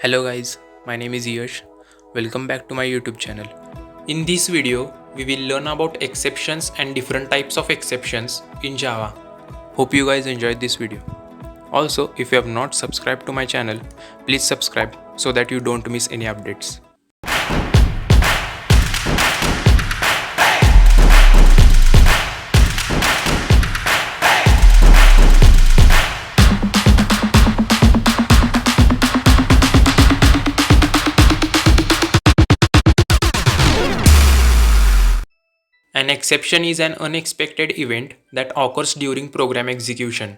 Hello guys, my name is Yash. Welcome back to my YouTube channel. In this video, we will learn about exceptions and different types of exceptions in Java. Hope you guys enjoyed this video. Also, if you have not subscribed to my channel, please subscribe so that you don't miss any updates. An exception is an unexpected event that occurs during program execution.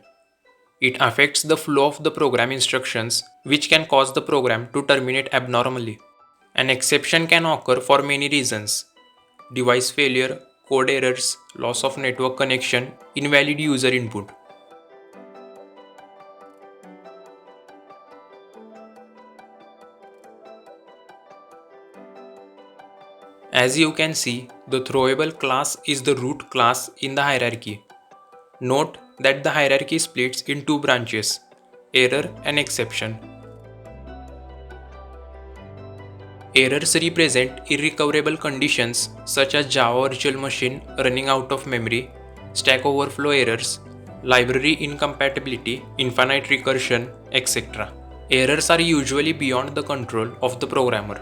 It affects the flow of the program instructions, which can cause the program to terminate abnormally. An exception can occur for many reasons: device failure, code errors, loss of network connection, invalid user input. As you can see, the throwable class is the root class in the hierarchy. Note that the hierarchy splits in two branches: error and exception. Errors represent irrecoverable conditions such as Java virtual machine running out of memory, stack overflow errors, library incompatibility, infinite recursion, etc. Errors are usually beyond the control of the programmer.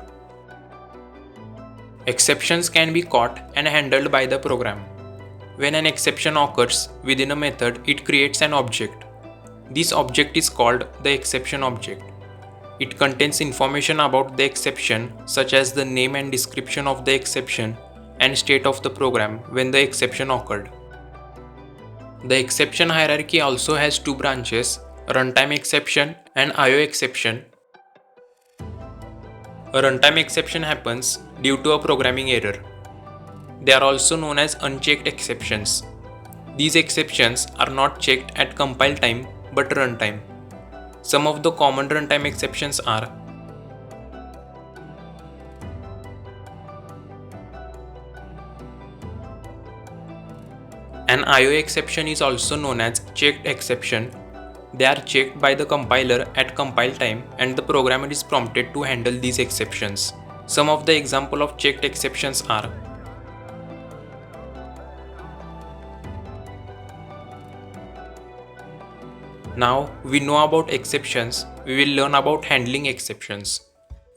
Exceptions can be caught and handled by the program. When an exception occurs within a method, it creates an object. This object is called the exception object. It contains information about the exception, such as the name and description of the exception and state of the program when the exception occurred. The exception hierarchy also has two branches: runtime exception and IO exception. A runtime exception happens due to a programming error. They are also known as unchecked exceptions. These exceptions are not checked at compile time but runtime. Some of the common runtime exceptions are: an IO exception is also known as checked exception. They are checked by the compiler at compile time and the programmer is prompted to handle these exceptions. Some of the examples of checked exceptions are: now we know about exceptions, we will learn about handling exceptions.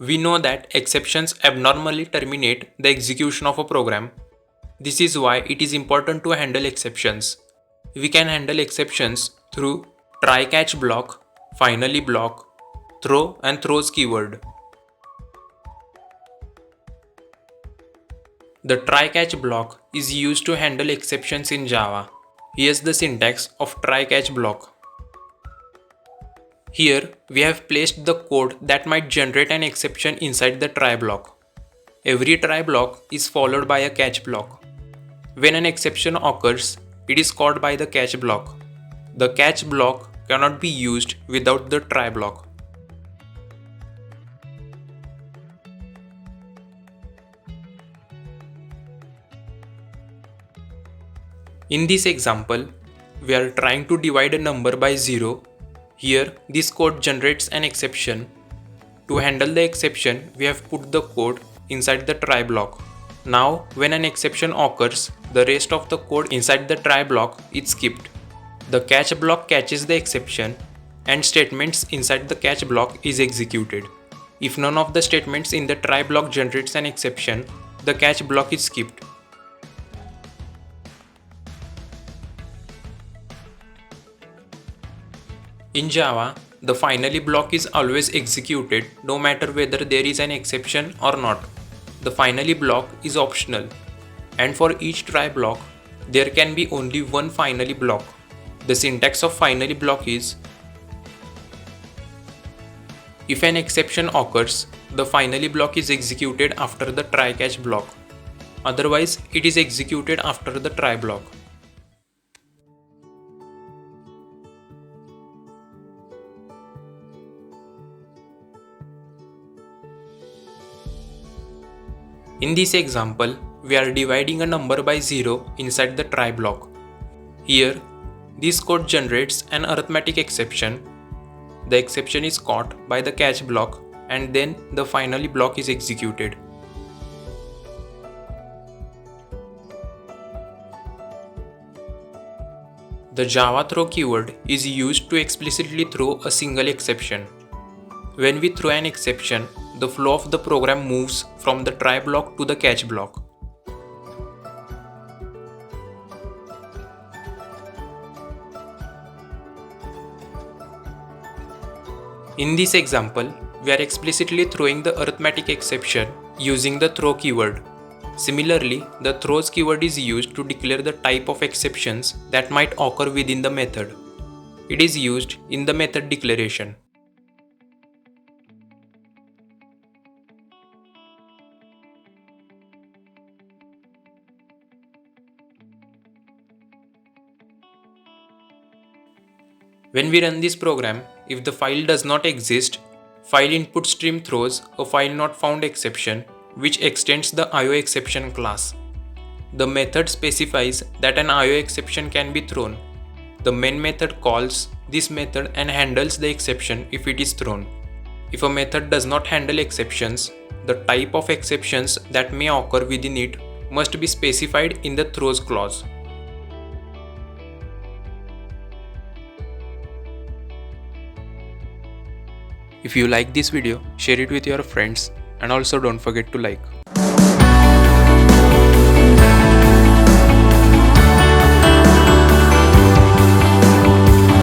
We know that exceptions abnormally terminate the execution of a program. This is why it is important to handle exceptions. We can handle exceptions through try catch block, finally block, throw and throws keyword. The try catch block is used to handle exceptions in Java. Here's the syntax of try catch block. Here we have placed the code that might generate an exception inside the try block. Every try block is followed by a catch block. When an exception occurs, it is caught by the catch block. The catch block cannot be used without the try block. In this example, we are trying to divide a number by 0. Here, this code generates an exception. To handle the exception, we have put the code inside the try block. Now, when an exception occurs, the rest of the code inside the try block is skipped. The catch block catches the exception and statements inside the catch block is executed. If none of the statements in the try block generates an exception, the catch block is skipped. In Java, the finally block is always executed no matter whether there is an exception or not. The finally block is optional, and for each try block, there can be only one finally block. The syntax of finally block is: if an exception occurs, the finally block is executed after the try catch block. Otherwise, it is executed after the try block. In this example, we are dividing a number by 0 inside the try block. Here, this code generates an arithmetic exception. The exception is caught by the catch block and then the finally block is executed. The Java throw keyword is used to explicitly throw a single exception. When we throw an exception, the flow of the program moves from the try block to the catch block. In this example, we are explicitly throwing the arithmetic exception using the throw keyword. Similarly, the throws keyword is used to declare the type of exceptions that might occur within the method. It is used in the method declaration. When we run this program, if the file does not exist, file input stream throws a file not found exception which extends the IOException class. The method specifies that an IOException can be thrown. The main method calls this method and handles the exception if it is thrown. If a method does not handle exceptions, the type of exceptions that may occur within it must be specified in the throws clause. If you like this video, share it with your friends and also don't forget to like.